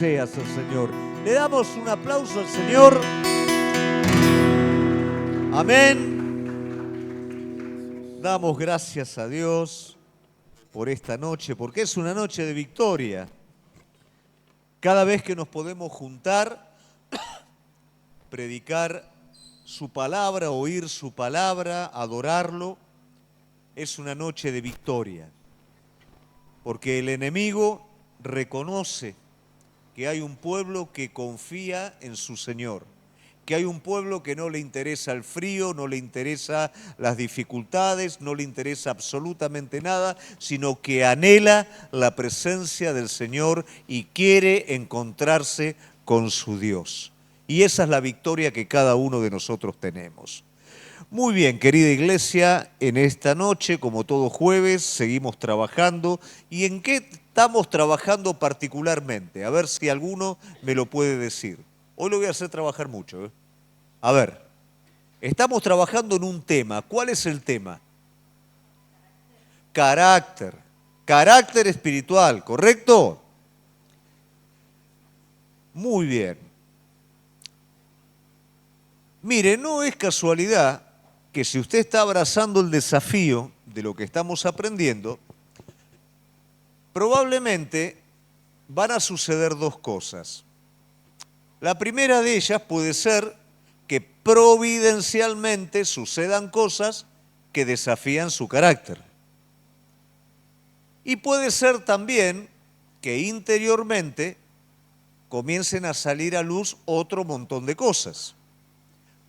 Seas el Señor. Le damos un aplauso al Señor. Amén. Damos gracias a Dios por esta noche, porque es una noche de victoria. Cada vez que nos podemos juntar, predicar su palabra, oír su palabra, adorarlo, es una noche de victoria. Porque el enemigo reconoce que hay un pueblo que confía en su Señor, que hay un pueblo que no le interesa el frío, no le interesa las dificultades, no le interesa absolutamente nada, sino que anhela la presencia del Señor y quiere encontrarse con su Dios. Y esa es la victoria que cada uno de nosotros tenemos. Muy bien, querida iglesia, en esta noche, como todo jueves, seguimos trabajando. ¿Y en qué estamos trabajando particularmente? A ver si alguno me lo puede decir. Hoy lo voy a hacer trabajar mucho. A ver, estamos trabajando en un tema. ¿Cuál es el tema? Carácter. Carácter espiritual, ¿correcto? Muy bien. Mire, no es casualidad que si usted está abrazando el desafío de lo que estamos aprendiendo, probablemente van a suceder dos cosas. La primera de ellas puede ser que providencialmente sucedan cosas que desafían su carácter. Y puede ser también que interiormente comiencen a salir a luz otro montón de cosas.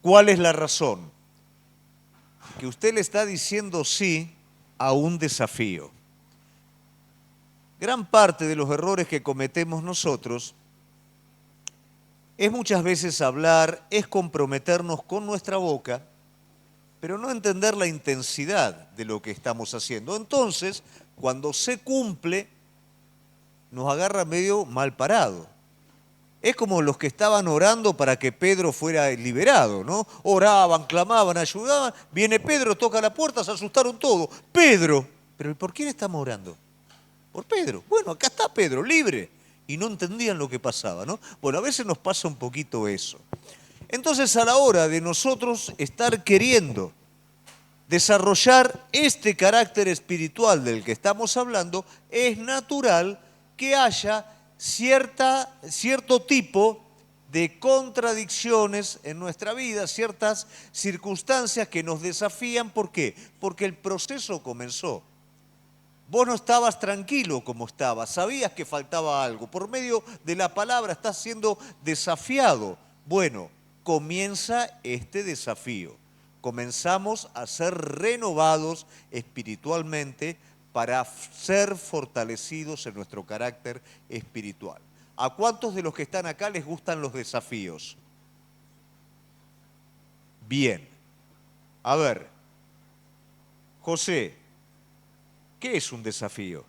¿Cuál es la razón? Que usted le está diciendo sí a un desafío. Gran parte de los errores que cometemos nosotros es muchas veces hablar, es comprometernos con nuestra boca, pero no entender la intensidad de lo que estamos haciendo. Entonces, cuando se cumple, nos agarra medio mal parado. Es como los que estaban orando para que Pedro fuera liberado, ¿no? Oraban, clamaban, ayudaban. Viene Pedro, toca la puerta, se asustaron todos. Pedro, ¿pero por quién estamos orando? Por Pedro. Bueno, acá está Pedro, libre. Y no entendían lo que pasaba, ¿no? Bueno, a veces nos pasa un poquito eso. Entonces, a la hora de nosotros estar queriendo desarrollar este carácter espiritual del que estamos hablando, es natural que haya cierto tipo de contradicciones en nuestra vida, ciertas circunstancias que nos desafían. ¿Por qué? Porque el proceso comenzó. Vos no estabas tranquilo como estabas, sabías que faltaba algo. Por medio de la palabra estás siendo desafiado. Bueno, comienza este desafío. Comenzamos a ser renovados espiritualmente para ser fortalecidos en nuestro carácter espiritual. ¿A cuántos de los que están acá les gustan los desafíos? Bien. A ver, José, ¿qué es un desafío?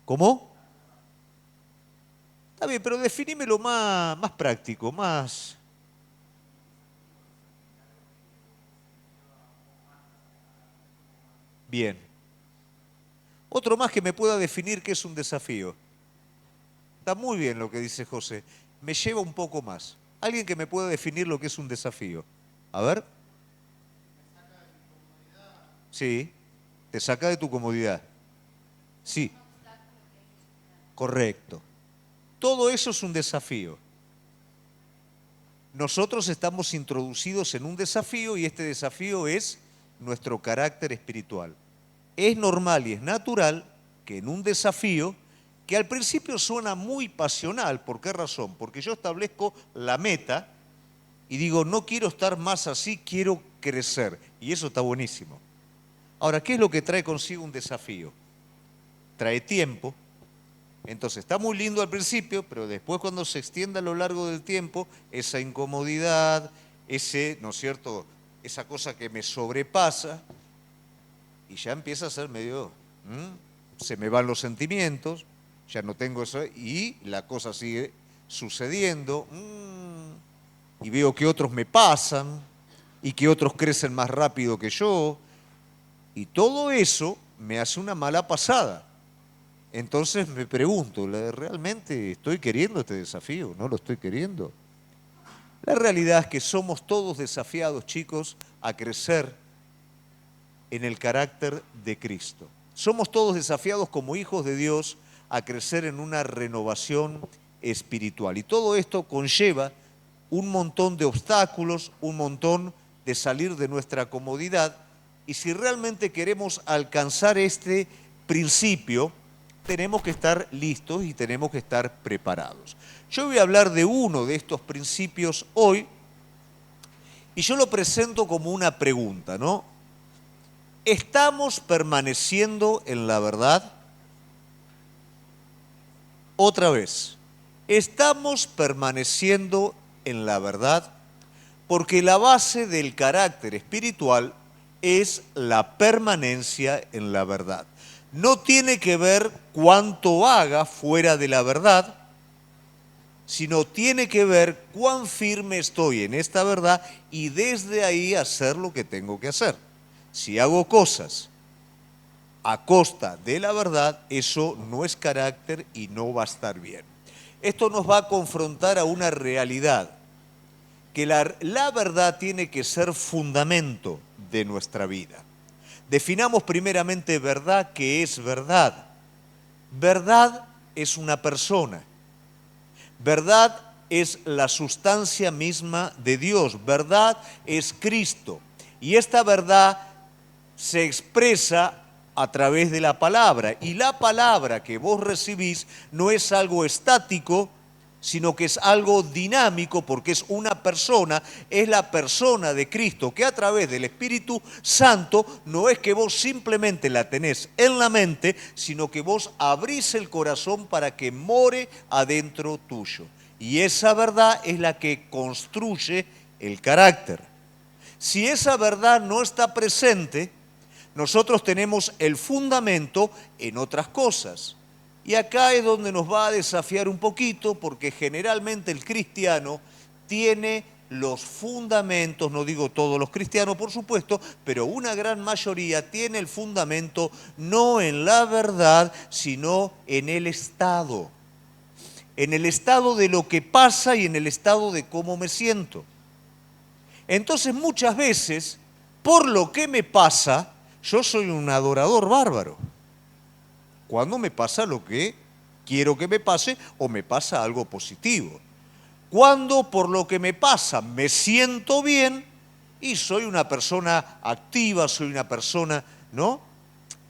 ¿Cómo? Está bien, pero definímelo más práctico, más... Bien. Otro más que me pueda definir qué es un desafío. Está muy bien lo que dice José. Me lleva un poco más. Alguien que me pueda definir lo que es un desafío. A ver. Sí. Te saca de tu comodidad. Sí. Correcto. Todo eso es un desafío. Nosotros estamos introducidos en un desafío y este desafío es nuestro carácter espiritual. Es normal y es natural que en un desafío, que al principio suena muy pasional, ¿por qué razón? Porque yo establezco la meta y digo, no quiero estar más así, quiero crecer. Y eso está buenísimo. Ahora, ¿qué es lo que trae consigo un desafío? Trae tiempo. Entonces está muy lindo al principio, pero después cuando se extiende a lo largo del tiempo, esa incomodidad, ¿no es cierto?, esa cosa que me sobrepasa, y ya empieza a ser medio, se me van los sentimientos, ya no tengo eso, y la cosa sigue sucediendo, y veo que otros me pasan, y que otros crecen más rápido que yo, y todo eso me hace una mala pasada. Entonces me pregunto, ¿realmente estoy queriendo este desafío? ¿No lo estoy queriendo? La realidad es que somos todos desafiados, chicos, a crecer en el carácter de Cristo. Somos todos desafiados como hijos de Dios a crecer en una renovación espiritual. Y todo esto conlleva un montón de obstáculos, un montón de salir de nuestra comodidad. Y si realmente queremos alcanzar este principio, tenemos que estar listos y tenemos que estar preparados. Yo voy a hablar de uno de estos principios hoy y yo lo presento como una pregunta, ¿no? ¿Estamos permaneciendo en la verdad? Otra vez, ¿estamos permaneciendo en la verdad? Porque la base del carácter espiritual es la permanencia en la verdad. No tiene que ver cuánto haga fuera de la verdad, sino tiene que ver cuán firme estoy en esta verdad y desde ahí hacer lo que tengo que hacer. Si hago cosas a costa de la verdad, eso no es carácter y no va a estar bien. Esto nos va a confrontar a una realidad, que la verdad tiene que ser fundamento de nuestra vida. Definamos primeramente verdad, ¿qué es verdad? Verdad es una persona. Verdad es la sustancia misma de Dios. Verdad es Cristo. Y esta verdad se expresa a través de la palabra. Y la palabra que vos recibís no es algo estático, sino que es algo dinámico, porque es una persona, es la persona de Cristo, que a través del Espíritu Santo no es que vos simplemente la tenés en la mente, sino que vos abrís el corazón para que more adentro tuyo. Y esa verdad es la que construye el carácter. Si esa verdad no está presente, nosotros tenemos el fundamento en otras cosas. Y acá es donde nos va a desafiar un poquito, porque generalmente el cristiano tiene los fundamentos, no digo todos los cristianos por supuesto, pero una gran mayoría tiene el fundamento no en la verdad, sino en el estado de lo que pasa y en el estado de cómo me siento. Entonces muchas veces, por lo que me pasa, yo soy un adorador bárbaro. Cuando me pasa lo que quiero que me pase o me pasa algo positivo. Cuando por lo que me pasa me siento bien y soy una persona activa, soy una persona, ¿no?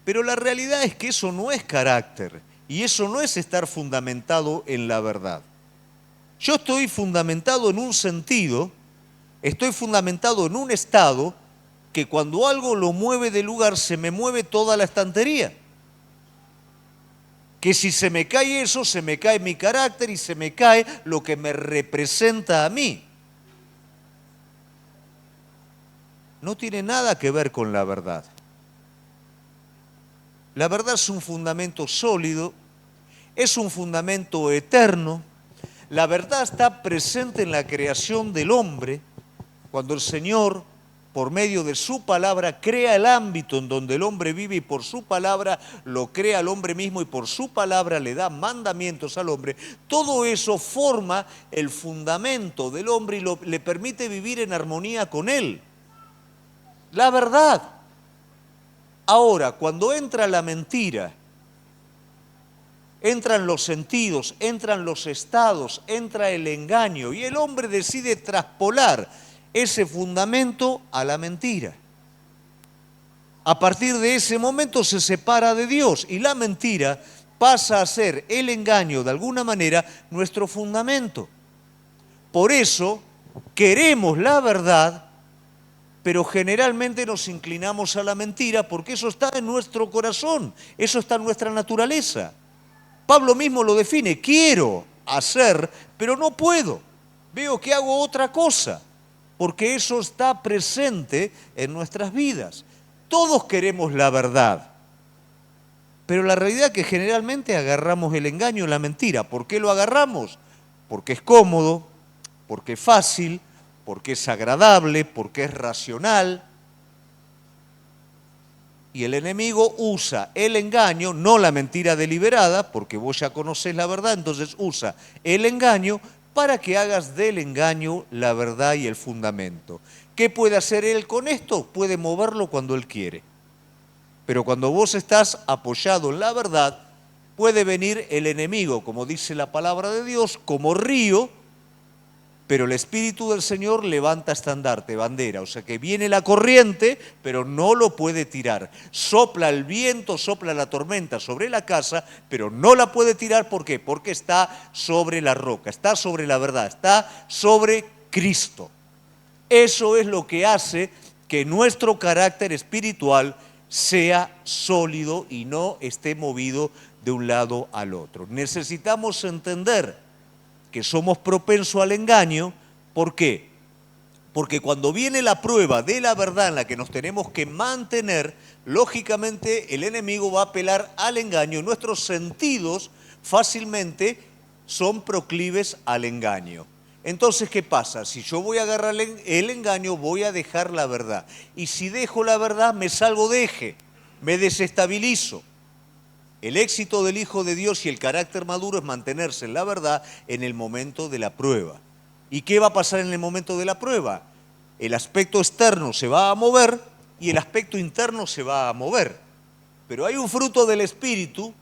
Pero la realidad es que eso no es carácter y eso no es estar fundamentado en la verdad. Yo estoy fundamentado en un sentido, estoy fundamentado en un estado que cuando algo lo mueve de lugar se me mueve toda la estantería. Que si se me cae eso, se me cae mi carácter y se me cae lo que me representa a mí. No tiene nada que ver con la verdad. La verdad es un fundamento sólido, es un fundamento eterno. La verdad está presente en la creación del hombre, cuando el Señor, por medio de su palabra, crea el ámbito en donde el hombre vive y por su palabra lo crea al hombre mismo y por su palabra le da mandamientos al hombre. Todo eso forma el fundamento del hombre y le permite vivir en armonía con él. La verdad. Ahora, cuando entra la mentira, entran los sentidos, entran los estados, entra el engaño y el hombre decide traspolar ese fundamento a la mentira. A partir de ese momento se separa de Dios y la mentira pasa a ser el engaño, de alguna manera, nuestro fundamento. Por eso queremos la verdad, pero generalmente nos inclinamos a la mentira porque eso está en nuestro corazón, eso está en nuestra naturaleza. Pablo mismo lo define, quiero hacer, pero no puedo. Veo que hago otra cosa, porque eso está presente en nuestras vidas. Todos queremos la verdad, pero la realidad es que generalmente agarramos el engaño y la mentira. ¿Por qué lo agarramos? Porque es cómodo, porque es fácil, porque es agradable, porque es racional. Y el enemigo usa el engaño, no la mentira deliberada, porque vos ya conocés la verdad, entonces usa el engaño para que hagas del engaño la verdad y el fundamento. ¿Qué puede hacer él con esto? Puede moverlo cuando él quiere. Pero cuando vos estás apoyado en la verdad, puede venir el enemigo, como dice la palabra de Dios, como río, pero el Espíritu del Señor levanta estandarte, bandera, o sea que viene la corriente, pero no lo puede tirar. Sopla el viento, sopla la tormenta sobre la casa, pero no la puede tirar. ¿Por qué? Porque está sobre la roca, está sobre la verdad, está sobre Cristo. Eso es lo que hace que nuestro carácter espiritual sea sólido y no esté movido de un lado al otro. Necesitamos entender que somos propensos al engaño. ¿Por qué? Porque cuando viene la prueba de la verdad en la que nos tenemos que mantener, lógicamente el enemigo va a apelar al engaño. Nuestros sentidos fácilmente son proclives al engaño. Entonces, ¿qué pasa? Si yo voy a agarrar el engaño, voy a dejar la verdad. Y si dejo la verdad, me salgo de eje, me desestabilizo. El éxito del Hijo de Dios y el carácter maduro es mantenerse en la verdad en el momento de la prueba. ¿Y qué va a pasar en el momento de la prueba? El aspecto externo se va a mover y el aspecto interno se va a mover. Pero hay un fruto del Espíritu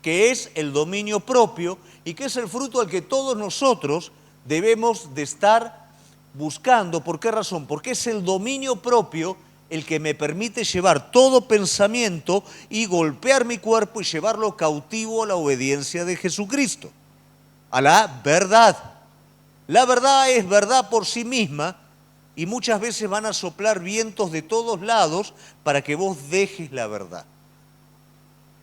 que es el dominio propio y que es el fruto al que todos nosotros debemos de estar buscando. ¿Por qué razón? Porque es el dominio propio el que me permite llevar todo pensamiento y golpear mi cuerpo y llevarlo cautivo a la obediencia de Jesucristo, a la verdad. La verdad es verdad por sí misma y muchas veces van a soplar vientos de todos lados para que vos dejes la verdad.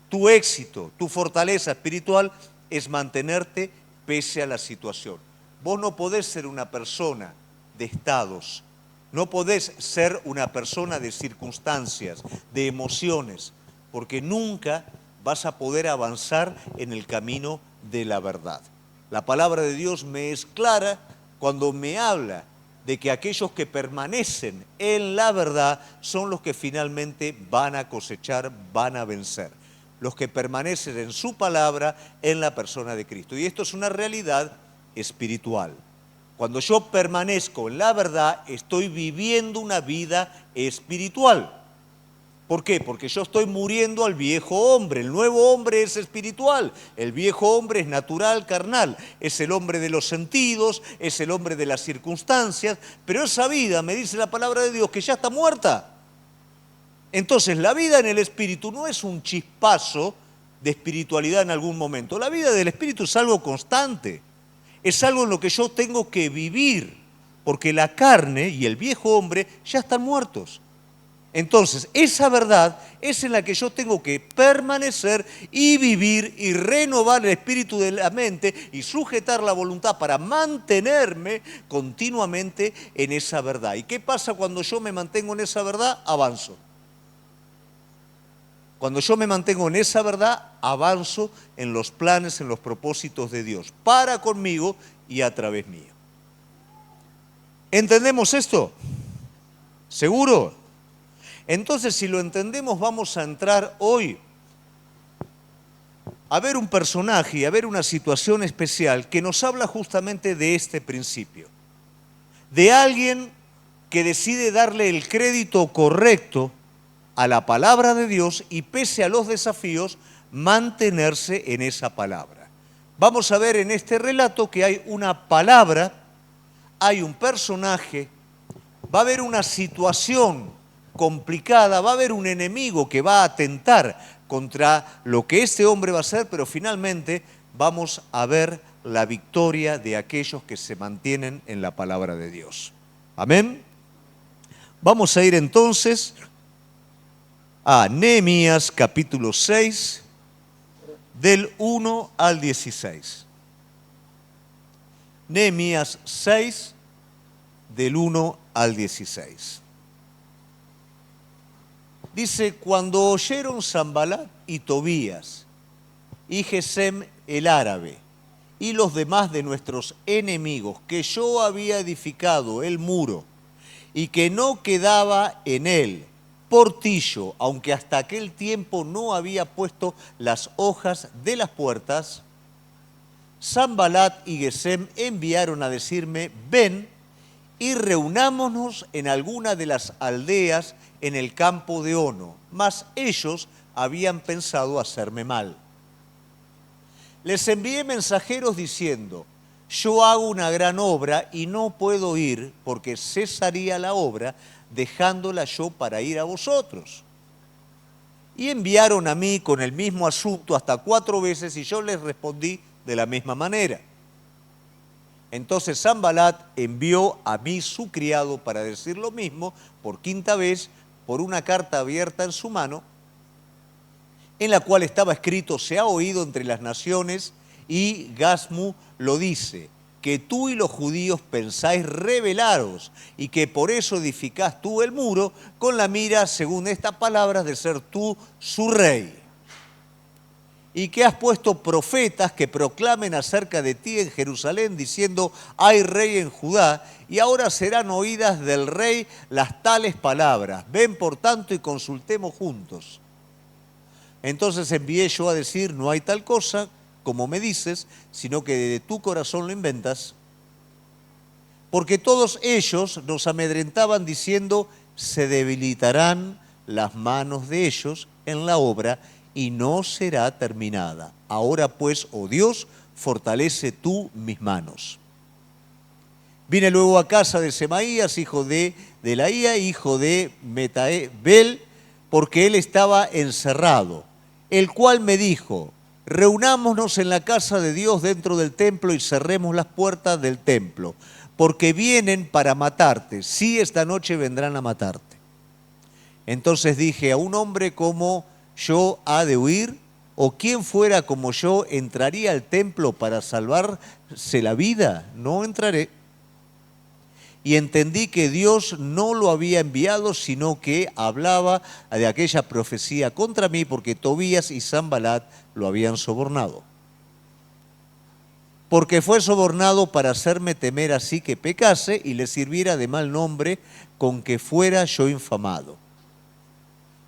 Tu éxito, tu fortaleza espiritual es mantenerte pese a la situación. Vos no podés ser una persona de estados. No podés ser una persona de circunstancias, de emociones, porque nunca vas a poder avanzar en el camino de la verdad. La palabra de Dios me es clara cuando me habla de que aquellos que permanecen en la verdad son los que finalmente van a cosechar, van a vencer. Los que permanecen en su palabra, en la persona de Cristo. Y esto es una realidad espiritual. Cuando yo permanezco en la verdad, estoy viviendo una vida espiritual. ¿Por qué? Porque yo estoy muriendo al viejo hombre. El nuevo hombre es espiritual. El viejo hombre es natural, carnal. Es el hombre de los sentidos, es el hombre de las circunstancias. Pero esa vida, me dice la palabra de Dios, que ya está muerta. Entonces, la vida en el espíritu no es un chispazo de espiritualidad en algún momento. La vida del espíritu es algo constante. Es algo en lo que yo tengo que vivir, porque la carne y el viejo hombre ya están muertos. Entonces, esa verdad es en la que yo tengo que permanecer y vivir y renovar el espíritu de la mente y sujetar la voluntad para mantenerme continuamente en esa verdad. ¿Y qué pasa cuando yo me mantengo en esa verdad? Avanzo. Cuando yo me mantengo en esa verdad, avanzo en los planes, en los propósitos de Dios, para conmigo y a través mío. ¿Entendemos esto? ¿Seguro? Entonces, si lo entendemos, vamos a entrar hoy a ver un personaje y a ver una situación especial que nos habla justamente de este principio. De alguien que decide darle el crédito correcto a la palabra de Dios y pese a los desafíos, mantenerse en esa palabra. Vamos a ver en este relato que hay una palabra, hay un personaje, va a haber una situación complicada, va a haber un enemigo que va a atentar contra lo que este hombre va a hacer, pero finalmente vamos a ver la victoria de aquellos que se mantienen en la palabra de Dios. Amén. Vamos a ir entonces a Nehemías capítulo 6, del 1 al 16. Nehemías 6, del 1 al 16. Dice, cuando oyeron Sanbalat y Tobías y Gesem el árabe y los demás de nuestros enemigos que yo había edificado el muro y que no quedaba en él portillo, aunque hasta aquel tiempo no había puesto las hojas de las puertas, Sanbalat y Gesem enviaron a decirme, ven y reunámonos en alguna de las aldeas en el campo de Ono. Mas ellos habían pensado hacerme mal. Les envié mensajeros diciendo, yo hago una gran obra y no puedo ir porque cesaría la obra dejándola yo para ir a vosotros. Y enviaron a mí con el mismo asunto hasta 4 veces y yo les respondí de la misma manera. Entonces Sanbalat envió a mí su criado para decir lo mismo por 5ª vez por una carta abierta en su mano, en la cual estaba escrito, se ha oído entre las naciones, y Gasmu lo dice, que tú y los judíos pensáis rebelaros, y que por eso edificás tú el muro, con la mira, según estas palabras, de ser tú su rey. Y que has puesto profetas que proclamen acerca de ti en Jerusalén, diciendo, hay rey en Judá, y ahora serán oídas del rey las tales palabras. Ven por tanto y consultemos juntos. Entonces envié yo a decir, no hay tal cosa como me dices, sino que de tu corazón lo inventas. Porque todos ellos nos amedrentaban diciendo, se debilitarán las manos de ellos en la obra y no será terminada. Ahora pues, oh Dios, fortalece tú mis manos. Vine luego a casa de Semaías, hijo de Delaía, hijo de Metabel, porque él estaba encerrado, el cual me dijo, reunámonos en la casa de Dios dentro del templo y cerremos las puertas del templo, porque vienen para matarte, sí, esta noche vendrán a matarte. Entonces dije, ¿a un hombre como yo ha de huir? ¿O quién fuera como yo entraría al templo para salvarse la vida? No entraré. Y entendí que Dios no lo había enviado, sino que hablaba de aquella profecía contra mí, porque Tobías y Sanbalat lo habían sobornado. Porque fue sobornado para hacerme temer así que pecase y le sirviera de mal nombre con que fuera yo infamado.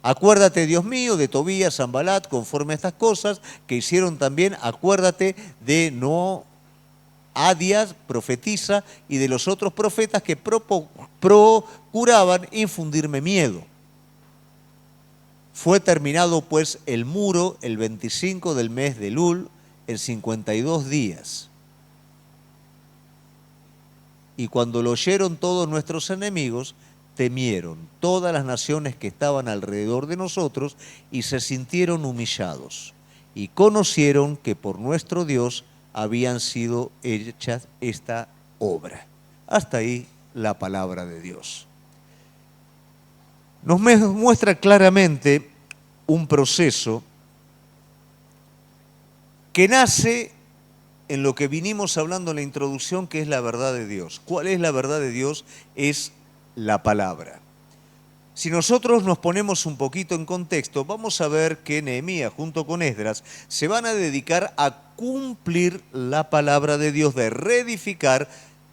Acuérdate, Dios mío, de Tobías, Sanbalat, conforme a estas cosas que hicieron también, acuérdate de Noadias, profetiza, y de los otros profetas que procuraban infundirme miedo. Fue terminado pues el muro el 25 del mes de Elul, en 52 días. Y cuando lo oyeron todos nuestros enemigos, temieron todas las naciones que estaban alrededor de nosotros y se sintieron humillados. Y conocieron que por nuestro Dios habían sido hechas esta obra. Hasta ahí la palabra de Dios. Nos muestra claramente un proceso que nace en lo que vinimos hablando en la introducción, que es la verdad de Dios. ¿Cuál es la verdad de Dios? Es la palabra. Si nosotros nos ponemos un poquito en contexto, vamos a ver que Nehemías junto con Esdras se van a dedicar a cumplir la palabra de Dios, de reedificar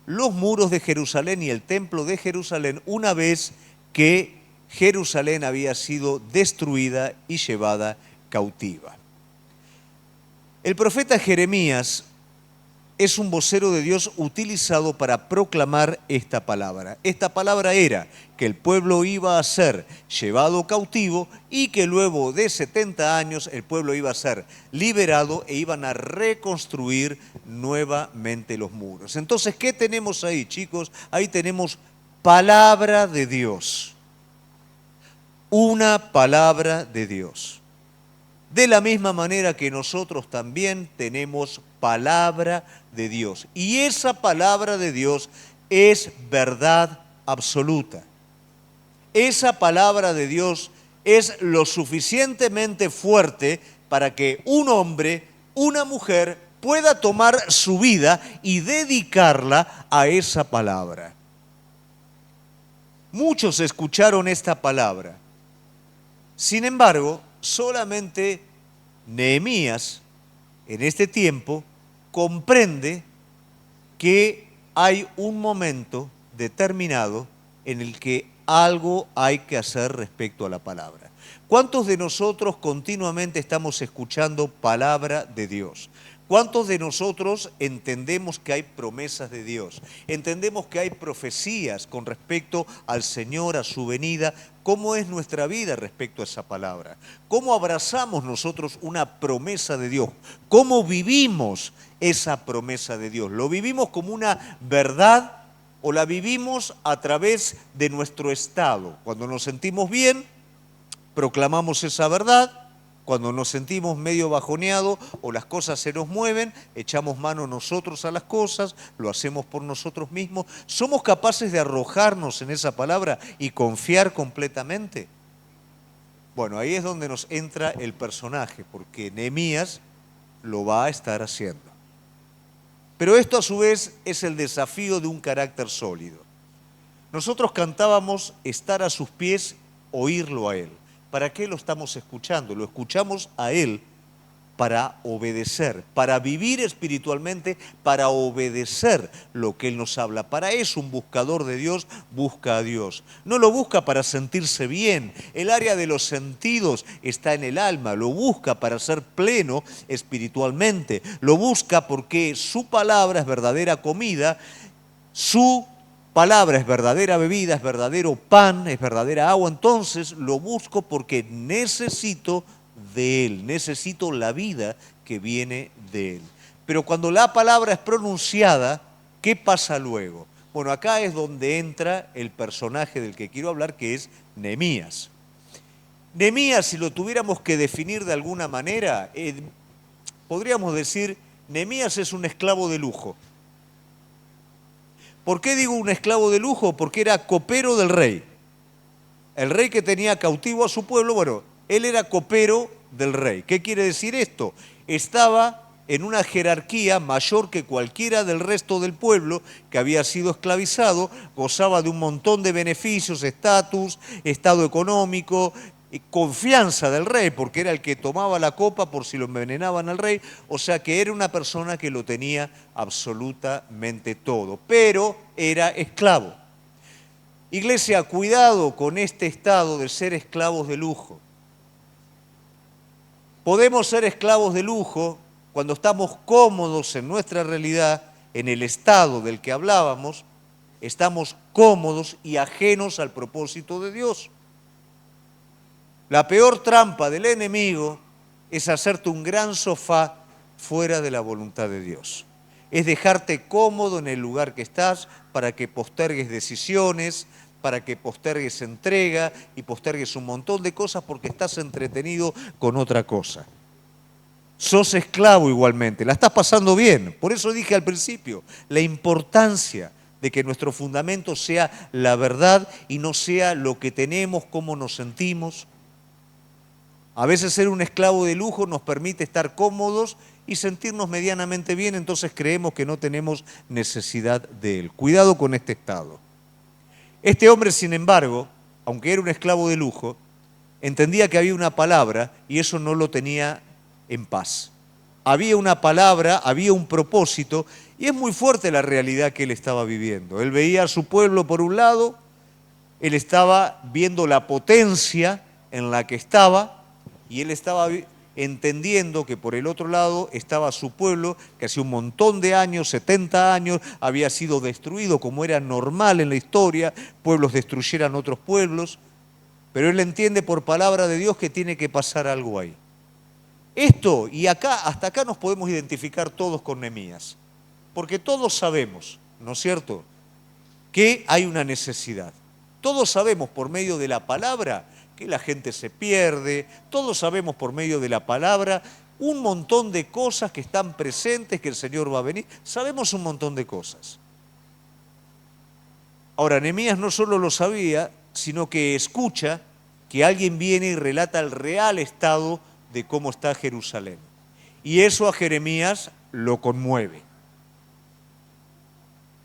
los muros de Jerusalén y el templo de Jerusalén una vez que Jerusalén había sido destruida y llevada cautiva. El profeta Jeremías es un vocero de Dios utilizado para proclamar esta palabra. Esta palabra era que el pueblo iba a ser llevado cautivo y que luego de 70 años el pueblo iba a ser liberado e iban a reconstruir nuevamente los muros. Entonces, ¿qué tenemos ahí, chicos? Ahí tenemos palabra de Dios. Una palabra de Dios. De la misma manera que nosotros también tenemos palabra de Dios. Y esa palabra de Dios es verdad absoluta. Esa palabra de Dios es lo suficientemente fuerte para que un hombre, una mujer, pueda tomar su vida y dedicarla a esa palabra. Muchos escucharon esta palabra. Sin embargo, solamente Nehemías en este tiempo comprende que hay un momento determinado en el que algo hay que hacer respecto a la palabra. ¿Cuántos de nosotros continuamente estamos escuchando palabra de Dios? ¿Cuántos de nosotros entendemos que hay promesas de Dios? Entendemos que hay profecías con respecto al Señor, a su venida. ¿Cómo es nuestra vida respecto a esa palabra? ¿Cómo abrazamos nosotros una promesa de Dios? ¿Cómo vivimos esa promesa de Dios? ¿Lo vivimos como una verdad o la vivimos a través de nuestro estado? Cuando nos sentimos bien, proclamamos esa verdad. Cuando nos sentimos medio bajoneados o las cosas se nos mueven, echamos mano nosotros a las cosas, lo hacemos por nosotros mismos. ¿Somos capaces de arrojarnos en esa palabra y confiar completamente? Bueno, ahí es donde nos entra el personaje, porque Nehemías lo va a estar haciendo. Pero esto a su vez es el desafío de un carácter sólido. Nosotros cantábamos estar a sus pies, oírlo a Él. ¿Para qué lo estamos escuchando? Lo escuchamos a Él para obedecer, para vivir espiritualmente, para obedecer lo que Él nos habla. Para eso un buscador de Dios busca a Dios. No lo busca para sentirse bien. El área de los sentidos está en el alma. Lo busca para ser pleno espiritualmente. Lo busca porque su palabra es verdadera comida, su palabra es verdadera bebida, es verdadero pan, es verdadera agua. Entonces lo busco porque necesito de Él, necesito la vida que viene de Él. Pero cuando la palabra es pronunciada, ¿qué pasa luego? Bueno, acá es donde entra el personaje del que quiero hablar, que es Nehemías. Nehemías, si lo tuviéramos que definir de alguna manera, podríamos decir, Nehemías es un esclavo de lujo. ¿Por qué digo un esclavo de lujo? Porque era copero del rey. El rey que tenía cautivo a su pueblo, bueno, él era copero del rey. ¿Qué quiere decir esto? Estaba en una jerarquía mayor que cualquiera del resto del pueblo que había sido esclavizado, gozaba de un montón de beneficios, estatus, estado económico, confianza del rey, porque era el que tomaba la copa por si lo envenenaban al rey, o sea que era una persona que lo tenía absolutamente todo, pero era esclavo. Iglesia, cuidado con este estado de ser esclavos de lujo. Podemos ser esclavos de lujo cuando estamos cómodos en nuestra realidad, en el estado del que hablábamos, estamos cómodos y ajenos al propósito de Dios. La peor trampa del enemigo es hacerte un gran sofá fuera de la voluntad de Dios. Es dejarte cómodo en el lugar que estás para que postergues decisiones, para que postergues entrega y postergues un montón de cosas porque estás entretenido con otra cosa. Sos esclavo igualmente, la estás pasando bien. Por eso dije al principio, la importancia de que nuestro fundamento sea la verdad y no sea lo que tenemos, cómo nos sentimos. A veces ser un esclavo de lujo nos permite estar cómodos y sentirnos medianamente bien, entonces creemos que no tenemos necesidad de Él. Cuidado con este estado. Este hombre, sin embargo, aunque era un esclavo de lujo, entendía que había una palabra y eso no lo tenía en paz. Había una palabra, había un propósito y es muy fuerte la realidad que él estaba viviendo. Él veía a su pueblo por un lado, él estaba viendo la potencia en la que estaba y él estaba entendiendo que por el otro lado estaba su pueblo, que hace un montón de años, 70 años, había sido destruido, como era normal en la historia, pueblos destruyeran otros pueblos, pero él entiende por palabra de Dios que tiene que pasar algo ahí. Esto, y acá, hasta acá nos podemos identificar todos con Nehemías, porque todos sabemos, ¿no es cierto?, que hay una necesidad. Todos sabemos por medio de la palabra que la gente se pierde, todos sabemos por medio de la palabra un montón de cosas que están presentes, que el Señor va a venir, sabemos un montón de cosas. Ahora, Nehemías no solo lo sabía, sino que escucha que alguien viene y relata el real estado de cómo está Jerusalén. Y eso a Jeremías lo conmueve.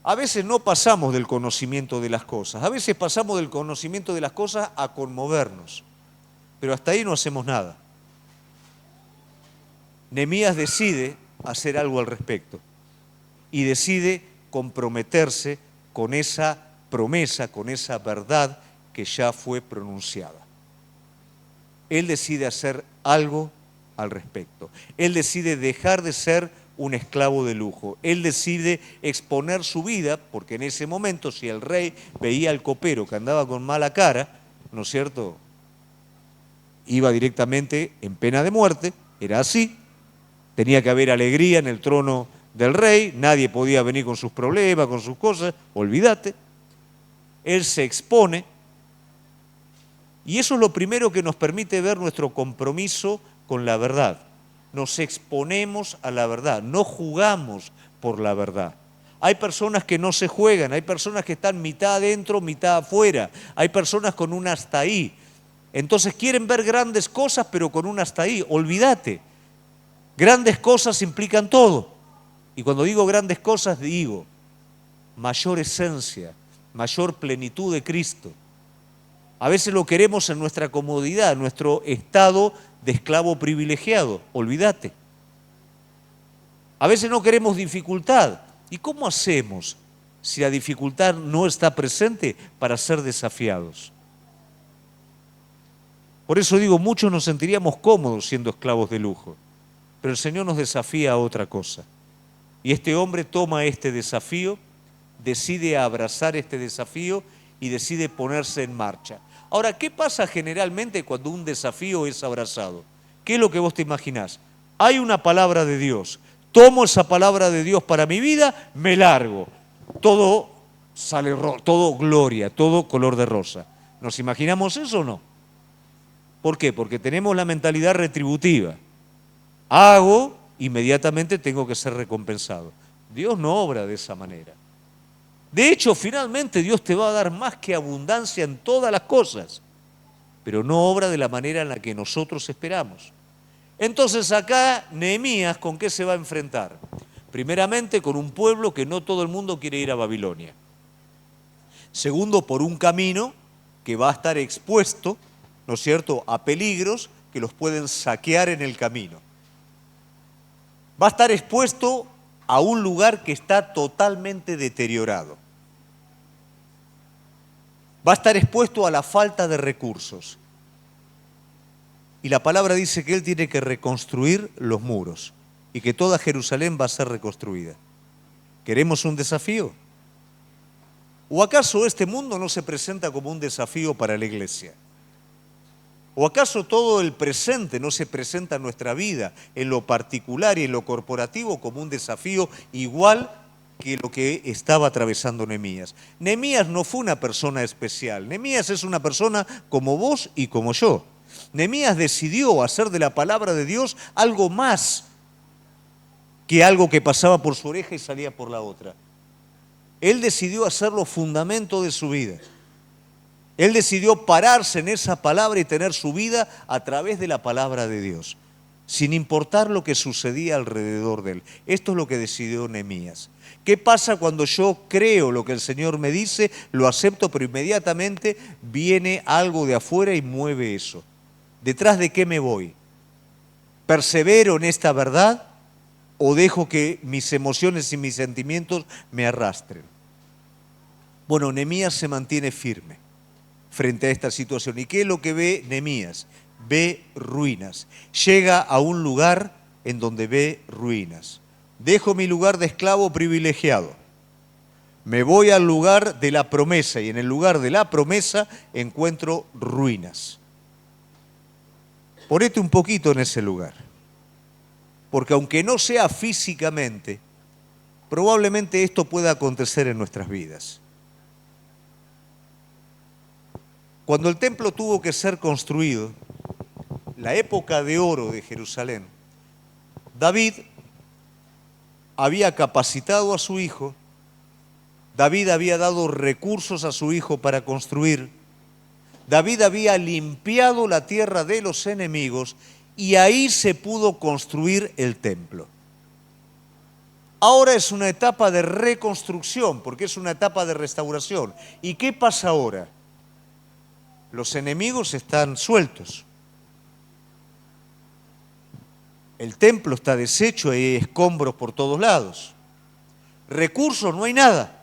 A veces no pasamos del conocimiento de las cosas, a veces pasamos del conocimiento de las cosas a conmovernos, pero hasta ahí no hacemos nada. Nehemías decide hacer algo al respecto y decide comprometerse con esa promesa, con esa verdad que ya fue pronunciada. Él decide hacer algo al respecto. Él decide dejar de ser un esclavo de lujo. Él decide exponer su vida, porque en ese momento, si el rey veía al copero que andaba con mala cara, ¿no es cierto?, iba directamente en pena de muerte, era así. Tenía que haber alegría en el trono del rey, nadie podía venir con sus problemas, con sus cosas, olvídate. Él se expone, y eso es lo primero que nos permite ver nuestro compromiso con la verdad. Nos exponemos a la verdad, no jugamos por la verdad. Hay personas que no se juegan, hay personas que están mitad adentro, mitad afuera, hay personas con un hasta ahí. Entonces quieren ver grandes cosas, pero con un hasta ahí. Olvídate, grandes cosas implican todo. Y cuando digo grandes cosas, digo mayor esencia, mayor plenitud de Cristo. A veces lo queremos en nuestra comodidad, en nuestro estado de esclavo privilegiado. Olvídate. A veces no queremos dificultad. ¿Y cómo hacemos si la dificultad no está presente para ser desafiados? Por eso digo, muchos nos sentiríamos cómodos siendo esclavos de lujo, pero el Señor nos desafía a otra cosa. Y este hombre toma este desafío, decide abrazar este desafío y decide ponerse en marcha. Ahora, ¿qué pasa generalmente cuando un desafío es abrazado? ¿Qué es lo que vos te imaginás? Hay una palabra de Dios, tomo esa palabra de Dios para mi vida, me largo. Todo sale, todo gloria, todo color de rosa. ¿Nos imaginamos eso o no? ¿Por qué? Porque tenemos la mentalidad retributiva. Hago, inmediatamente tengo que ser recompensado. Dios no obra de esa manera. De hecho, finalmente Dios te va a dar más que abundancia en todas las cosas, pero no obra de la manera en la que nosotros esperamos. Entonces acá Nehemías, ¿con qué se va a enfrentar? Primeramente, con un pueblo que no todo el mundo quiere ir a Babilonia. Segundo, por un camino que va a estar expuesto, ¿no es cierto?, a peligros que los pueden saquear en el camino. Va a estar expuesto a un lugar que está totalmente deteriorado. Va a estar expuesto a la falta de recursos. Y la palabra dice que él tiene que reconstruir los muros y que toda Jerusalén va a ser reconstruida. ¿Queremos un desafío? ¿O acaso este mundo no se presenta como un desafío para la iglesia? ¿O acaso todo el presente no se presenta en nuestra vida, en lo particular y en lo corporativo, como un desafío igual que lo que estaba atravesando Nehemías? Nehemías no fue una persona especial. Nehemías es una persona como vos y como yo. Nehemías decidió hacer de la palabra de Dios algo más que algo que pasaba por su oreja y salía por la otra. Él decidió hacerlo fundamento de su vida. Él decidió pararse en esa palabra y tener su vida a través de la palabra de Dios, sin importar lo que sucedía alrededor de él. Esto es lo que decidió Nehemías. ¿Qué pasa cuando yo creo lo que el Señor me dice, lo acepto, pero inmediatamente viene algo de afuera y mueve eso? ¿Detrás de qué me voy? ¿Persevero en esta verdad o dejo que mis emociones y mis sentimientos me arrastren? Bueno, Nehemías se mantiene firme frente a esta situación. ¿Y qué es lo que ve Nehemías? Ve ruinas. Llega a un lugar en donde ve ruinas. Dejo mi lugar de esclavo privilegiado. Me voy al lugar de la promesa y en el lugar de la promesa encuentro ruinas. Ponete un poquito en ese lugar. Porque aunque no sea físicamente, probablemente esto pueda acontecer en nuestras vidas. Cuando el templo tuvo que ser construido, la época de oro de Jerusalén, David había capacitado a su hijo, David había dado recursos a su hijo para construir, David había limpiado la tierra de los enemigos y ahí se pudo construir el templo. Ahora es una etapa de reconstrucción, porque es una etapa de restauración. ¿Y qué pasa ahora? Los enemigos están sueltos. El templo está deshecho, hay escombros por todos lados. Recursos no hay nada.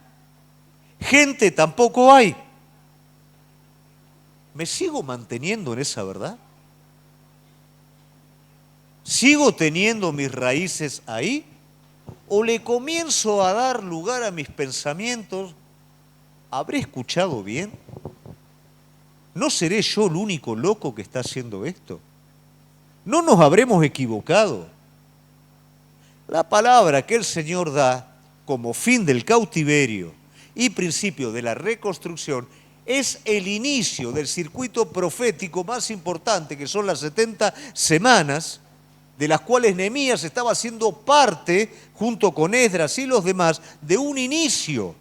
Gente tampoco hay. ¿Me sigo manteniendo en esa verdad? ¿Sigo teniendo mis raíces ahí? ¿O le comienzo a dar lugar a mis pensamientos? ¿Habré escuchado bien? ¿No seré yo el único loco que está haciendo esto? ¿No nos habremos equivocado? La palabra que el Señor da como fin del cautiverio y principio de la reconstrucción es el inicio del circuito profético más importante, que son las 70 semanas, de las cuales Nehemías estaba siendo parte, junto con Esdras y los demás, de un inicio.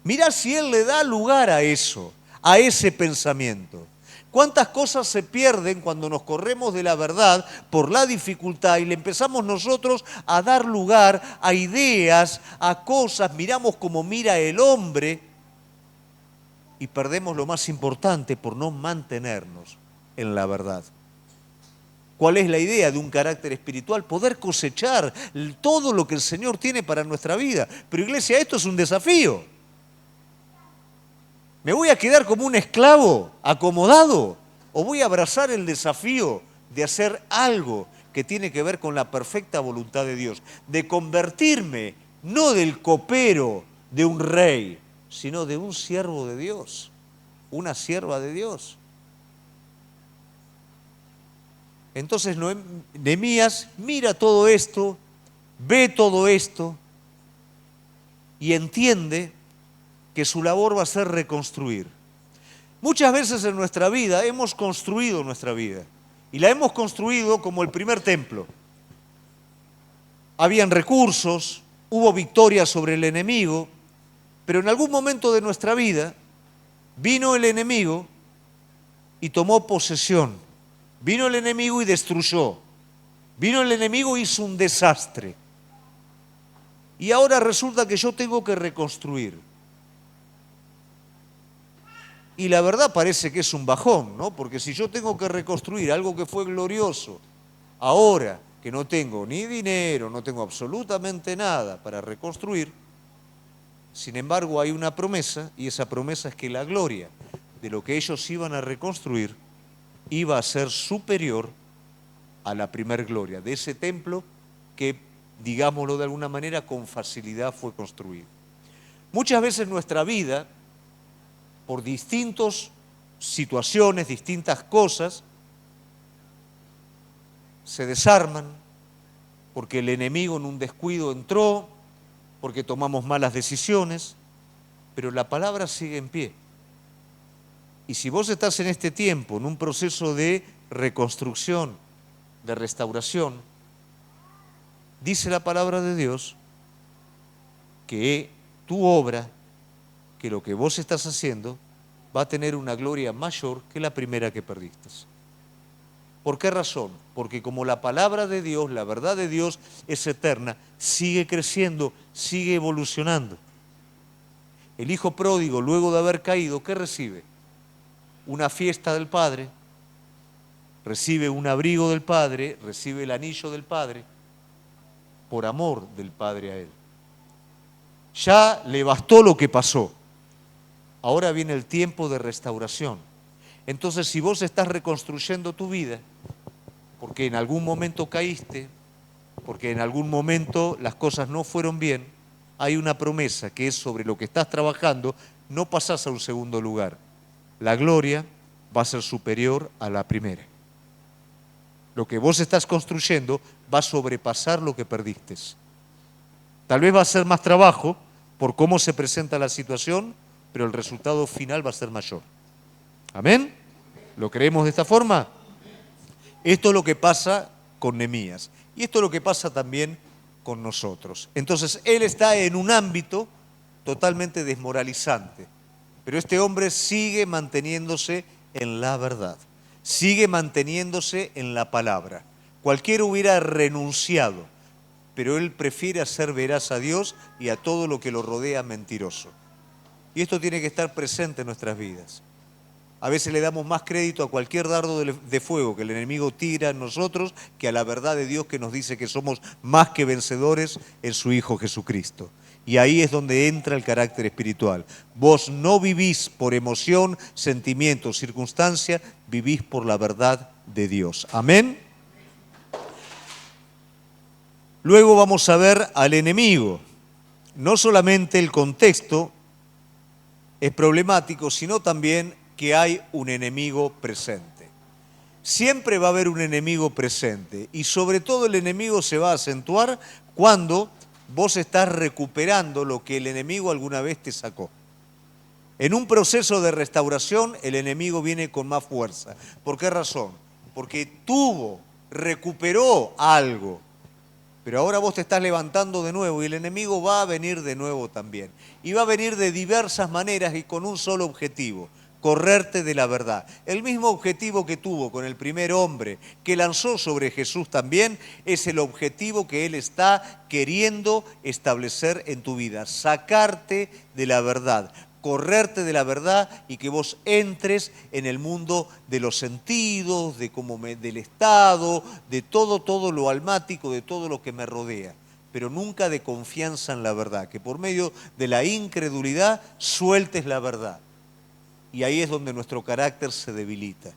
Mirá si él le da lugar a eso, a ese pensamiento. ¿Cuántas cosas se pierden cuando nos corremos de la verdad por la dificultad y le empezamos nosotros a dar lugar a ideas, a cosas, miramos como mira el hombre y perdemos lo más importante por no mantenernos en la verdad? ¿Cuál es la idea de un carácter espiritual? Poder cosechar todo lo que el Señor tiene para nuestra vida. Pero iglesia, esto es un desafío. ¿Me voy a quedar como un esclavo acomodado? ¿O voy a abrazar el desafío de hacer algo que tiene que ver con la perfecta voluntad de Dios? De convertirme no del copero de un rey, sino de un siervo de Dios, una sierva de Dios. Entonces Nehemías mira todo esto, ve todo esto y entiende que su labor va a ser reconstruir. Muchas veces en nuestra vida hemos construido nuestra vida y la hemos construido como el primer templo. Habían recursos, hubo victoria sobre el enemigo, pero en algún momento de nuestra vida vino el enemigo y tomó posesión. Vino el enemigo y destruyó. Vino el enemigo y hizo un desastre. Y ahora resulta que yo tengo que reconstruir. Y la verdad parece que es un bajón, ¿no? Porque si yo tengo que reconstruir algo que fue glorioso, ahora que no tengo ni dinero, no tengo absolutamente nada para reconstruir, sin embargo hay una promesa, y esa promesa es que la gloria de lo que ellos iban a reconstruir iba a ser superior a la primer gloria de ese templo que, digámoslo de alguna manera, con facilidad fue construido. Muchas veces nuestra vida, por distintas situaciones, distintas cosas, se desarman porque el enemigo en un descuido entró, porque tomamos malas decisiones, pero la palabra sigue en pie. Y si vos estás en este tiempo, en un proceso de reconstrucción, de restauración, dice la palabra de Dios que tu obra, que lo que vos estás haciendo, va a tener una gloria mayor que la primera que perdiste. ¿Por qué razón? Porque como la palabra de Dios, la verdad de Dios es eterna, sigue creciendo, sigue evolucionando. El hijo pródigo, luego de haber caído, ¿qué recibe? Una fiesta del Padre, recibe un abrigo del Padre, recibe el anillo del Padre, por amor del Padre a él. Ya le bastó lo que pasó. Ahora viene el tiempo de restauración. Entonces, si vos estás reconstruyendo tu vida, porque en algún momento caíste, porque en algún momento las cosas no fueron bien, hay una promesa que es sobre lo que estás trabajando, no pasás a un segundo lugar. La gloria va a ser superior a la primera. Lo que vos estás construyendo va a sobrepasar lo que perdiste. Tal vez va a ser más trabajo por cómo se presenta la situación, pero el resultado final va a ser mayor. ¿Amén? ¿Lo creemos de esta forma? Esto es lo que pasa con Nehemías. Y esto es lo que pasa también con nosotros. Entonces, él está en un ámbito totalmente desmoralizante. Pero este hombre sigue manteniéndose en la verdad, sigue manteniéndose en la palabra. Cualquiera hubiera renunciado, pero él prefiere hacer veraz a Dios y a todo lo que lo rodea mentiroso. Y esto tiene que estar presente en nuestras vidas. A veces le damos más crédito a cualquier dardo de fuego que el enemigo tira en nosotros que a la verdad de Dios que nos dice que somos más que vencedores en su Hijo Jesucristo. Y ahí es donde entra el carácter espiritual. Vos no vivís por emoción, sentimiento, circunstancia, vivís por la verdad de Dios. Amén. Luego vamos a ver al enemigo. No solamente el contexto es problemático, sino también que hay un enemigo presente. Siempre va a haber un enemigo presente y sobre todo el enemigo se va a acentuar cuando vos estás recuperando lo que el enemigo alguna vez te sacó. En un proceso de restauración el enemigo viene con más fuerza. ¿Por qué razón? Porque recuperó algo. Pero ahora vos te estás levantando de nuevo y el enemigo va a venir de nuevo también. Y va a venir de diversas maneras y con un solo objetivo: correrte de la verdad. El mismo objetivo que tuvo con el primer hombre que lanzó sobre Jesús también es el objetivo que él está queriendo establecer en tu vida: sacarte de la verdad, correrte de la verdad y que vos entres en el mundo de los sentidos, del estado, de todo lo almático, de todo lo que me rodea, pero nunca de confianza en la verdad, que por medio de la incredulidad sueltes la verdad. Y ahí es donde nuestro carácter se debilita.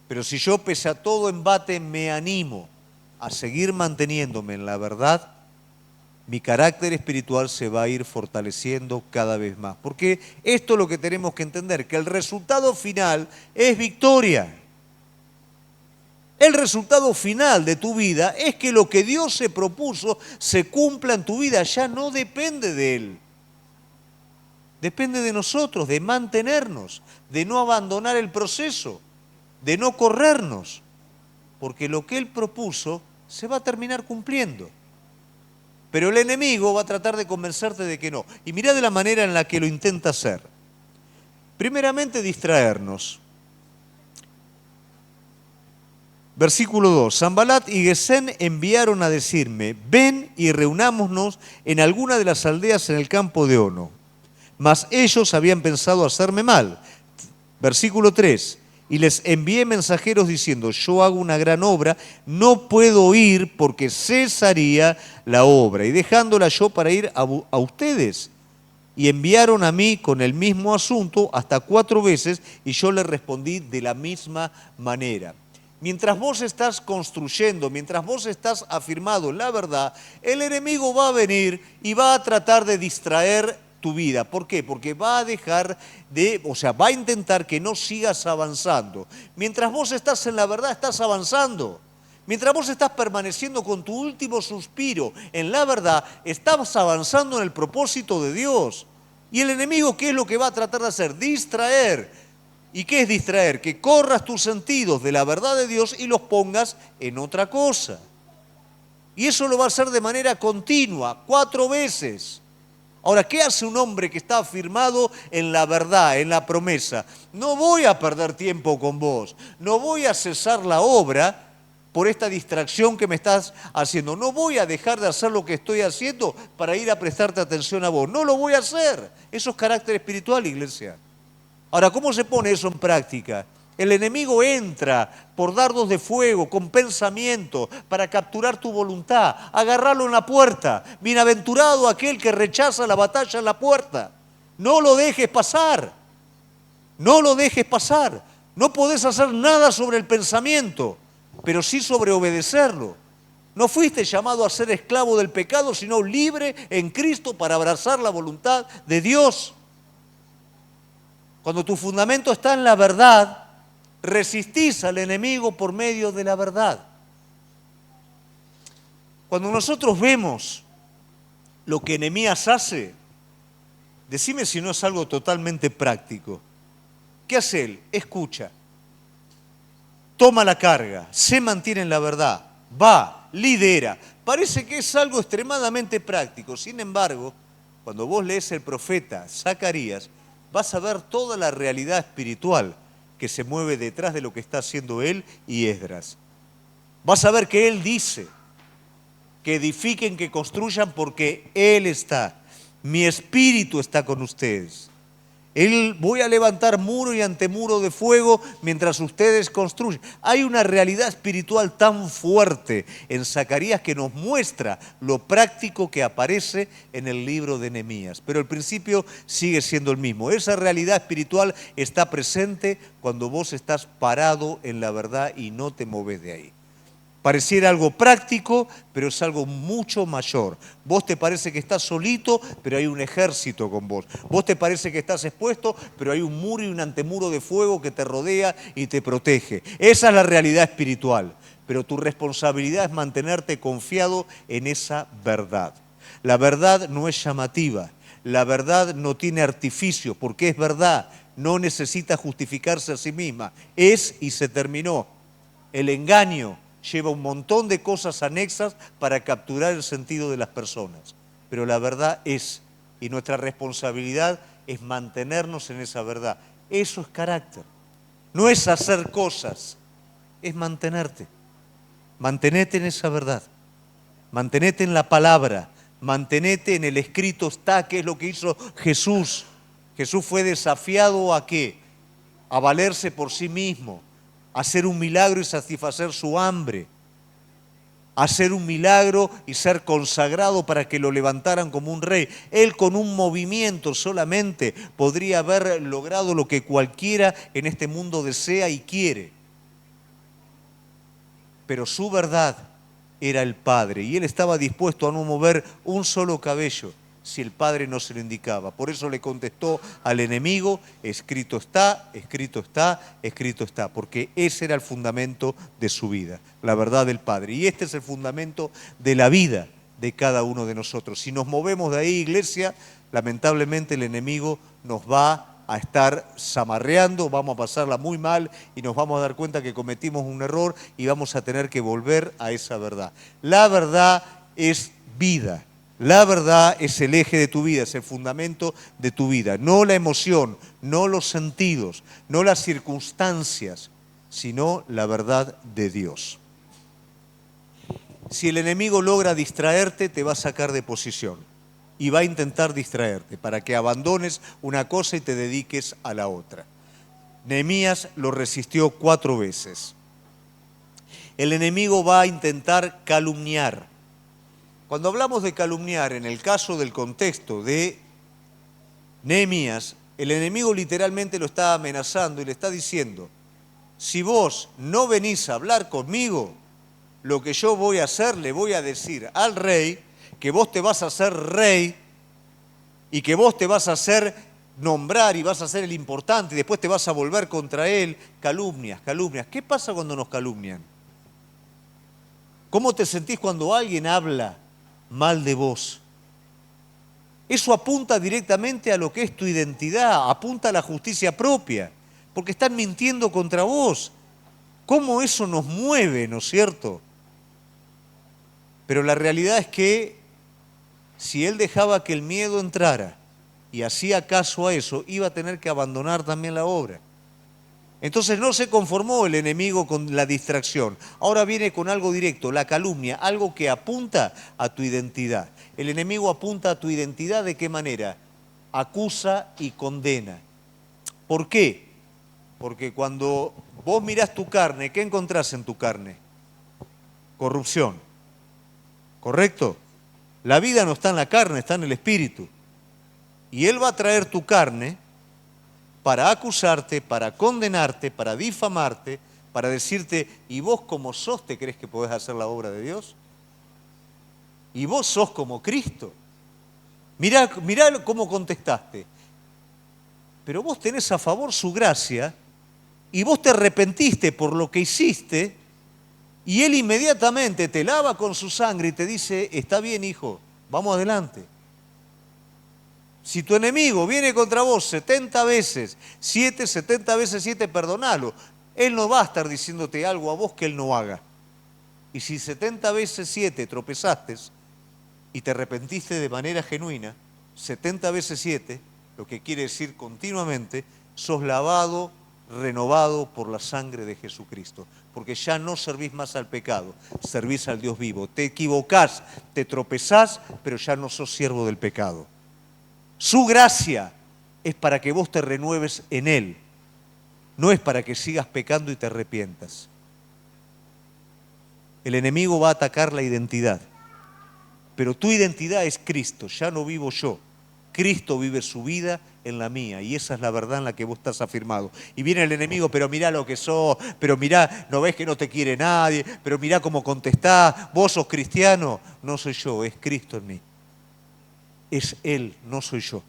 Pero si yo, pese a todo embate, me animo a seguir manteniéndome en la verdad, mi carácter espiritual se va a ir fortaleciendo cada vez más. Porque esto es lo que tenemos que entender, que el resultado final es victoria. El resultado final de tu vida es que lo que Dios se propuso se cumpla en tu vida, ya no depende de Él. Depende de nosotros, de mantenernos, de no abandonar el proceso, de no corrernos, porque lo que Él propuso se va a terminar cumpliendo. Pero el enemigo va a tratar de convencerte de que no. Y mirá de la manera en la que lo intenta hacer. Primeramente, distraernos. Versículo 2. Sanbalat y Gesem enviaron a decirme: ven y reunámonos en alguna de las aldeas en el campo de Ono. Mas ellos habían pensado hacerme mal. Versículo 3. Y les envié mensajeros diciendo: yo hago una gran obra, no puedo ir porque cesaría la obra, y dejándola yo para ir a ustedes. Y enviaron a mí con el mismo asunto hasta 4 veces, y yo les respondí de la misma manera. Mientras vos estás construyendo, mientras vos estás afirmado en la verdad, el enemigo va a venir y va a tratar de distraer tu vida. ¿Por qué? Porque va a intentar que no sigas avanzando. Mientras vos estás en la verdad, estás avanzando. Mientras vos estás permaneciendo con tu último suspiro en la verdad, estás avanzando en el propósito de Dios. Y el enemigo, ¿qué es lo que va a tratar de hacer? Distraer. ¿Y qué es distraer? Que corras tus sentidos de la verdad de Dios y los pongas en otra cosa. Y eso lo va a hacer de manera continua, 4 veces. Ahora, ¿qué hace un hombre que está afirmado en la verdad, en la promesa? No voy a perder tiempo con vos, no voy a cesar la obra por esta distracción que me estás haciendo. No voy a dejar de hacer lo que estoy haciendo para ir a prestarte atención a vos. No lo voy a hacer. Eso es carácter espiritual, iglesia. Ahora, ¿cómo se pone eso en práctica? El enemigo entra por dardos de fuego, con pensamiento, para capturar tu voluntad, agarrarlo en la puerta. Bienaventurado aquel que rechaza la batalla en la puerta. No lo dejes pasar. No lo dejes pasar. No podés hacer nada sobre el pensamiento, pero sí sobre obedecerlo. No fuiste llamado a ser esclavo del pecado, sino libre en Cristo para abrazar la voluntad de Dios. Cuando tu fundamento está en la verdad, resistís al enemigo por medio de la verdad. Cuando nosotros vemos lo que Nehemías hace, decime si no es algo totalmente práctico. ¿Qué hace él? Escucha, toma la carga, se mantiene en la verdad, va, lidera. Parece que es algo extremadamente práctico. Sin embargo, cuando vos lees el profeta Zacarías, vas a ver toda la realidad espiritual que se mueve detrás de lo que está haciendo él y Esdras. Vas a ver que él dice que edifiquen, que construyan, porque él está. Mi espíritu está con ustedes. Voy a levantar muro y antemuro de fuego mientras ustedes construyen. Hay una realidad espiritual tan fuerte en Zacarías que nos muestra lo práctico que aparece en el libro de Nehemías. Pero el principio sigue siendo el mismo. Esa realidad espiritual está presente cuando vos estás parado en la verdad y no te moves de ahí. Pareciera algo práctico, pero es algo mucho mayor. Vos te parece que estás solito, pero hay un ejército con vos. Vos te parece que estás expuesto, pero hay un muro y un antemuro de fuego que te rodea y te protege. Esa es la realidad espiritual, pero tu responsabilidad es mantenerte confiado en esa verdad. La verdad no es llamativa, la verdad no tiene artificio, porque es verdad, no necesita justificarse a sí misma. Es y se terminó. El engaño lleva un montón de cosas anexas para capturar el sentido de las personas. Pero la verdad es, y nuestra responsabilidad es mantenernos en esa verdad. Eso es carácter. No es hacer cosas, es mantenerte. Mantenete en esa verdad. Mantenete en la palabra. Mantenete en el escrito está, que es lo que hizo Jesús. Jesús fue desafiado ¿a qué? A valerse por sí mismo, hacer un milagro y satisfacer su hambre, hacer un milagro y ser consagrado para que lo levantaran como un rey. Él con un movimiento solamente podría haber logrado lo que cualquiera en este mundo desea y quiere. Pero su verdad era el Padre y él estaba dispuesto a no mover un solo cabello si el Padre no se lo indicaba. Por eso le contestó al enemigo, escrito está, escrito está, escrito está, porque ese era el fundamento de su vida, la verdad del Padre. Y este es el fundamento de la vida de cada uno de nosotros. Si nos movemos de ahí, iglesia, lamentablemente el enemigo nos va a estar zamarreando, vamos a pasarla muy mal y nos vamos a dar cuenta que cometimos un error y vamos a tener que volver a esa verdad. La verdad es vida. La verdad es el eje de tu vida, es el fundamento de tu vida. No la emoción, no los sentidos, no las circunstancias, sino la verdad de Dios. Si el enemigo logra distraerte, te va a sacar de posición y va a intentar distraerte para que abandones una cosa y te dediques a la otra. Nehemías lo resistió 4 veces. El enemigo va a intentar calumniar. Cuando hablamos de calumniar, en el caso del contexto de Nehemías, el enemigo literalmente lo está amenazando y le está diciendo, si vos no venís a hablar conmigo, lo que yo voy a hacer, le voy a decir al rey que vos te vas a hacer rey y que vos te vas a hacer nombrar y vas a ser el importante y después te vas a volver contra él. Calumnias, calumnias. ¿Qué pasa cuando nos calumnian? ¿Cómo te sentís cuando alguien habla mal de vos? Eso apunta directamente a lo que es tu identidad, apunta a la justicia propia, porque están mintiendo contra vos. ¿Cómo eso nos mueve, no es cierto? Pero la realidad es que si él dejaba que el miedo entrara y hacía caso a eso, iba a tener que abandonar también la obra. Entonces no se conformó el enemigo con la distracción. Ahora viene con algo directo, la calumnia, algo que apunta a tu identidad. El enemigo apunta a tu identidad ¿de qué manera? Acusa y condena. ¿Por qué? Porque cuando vos mirás tu carne, ¿qué encontrás en tu carne? Corrupción. ¿Correcto? La vida no está en la carne, está en el espíritu. Y él va a traer tu carne para acusarte, para condenarte, para difamarte, para decirte, ¿y vos como sos te crees que podés hacer la obra de Dios? ¿Y vos sos como Cristo? Mirá cómo contestaste. Pero vos tenés a favor su gracia y vos te arrepentiste por lo que hiciste y Él inmediatamente te lava con su sangre y te dice, está bien hijo, vamos adelante. Si tu enemigo viene contra vos 70 veces, 70 veces 7, perdonalo. Él no va a estar diciéndote algo a vos que él no haga. Y si 70 veces 7 tropezaste y te arrepentiste de manera genuina, 70 veces 7, lo que quiere decir continuamente, sos lavado, renovado por la sangre de Jesucristo. Porque ya no servís más al pecado, servís al Dios vivo. Te equivocás, te tropezás, pero ya no sos siervo del pecado. Su gracia es para que vos te renueves en Él. No es para que sigas pecando y te arrepientas. El enemigo va a atacar la identidad. Pero tu identidad es Cristo, ya no vivo yo. Cristo vive su vida en la mía y esa es la verdad en la que vos estás afirmado. Y viene el enemigo, pero mirá lo que sos, pero mirá, no ves que no te quiere nadie, pero mirá cómo contestás, vos sos cristiano. No soy yo, es Cristo en mí. Es Él, no soy yo.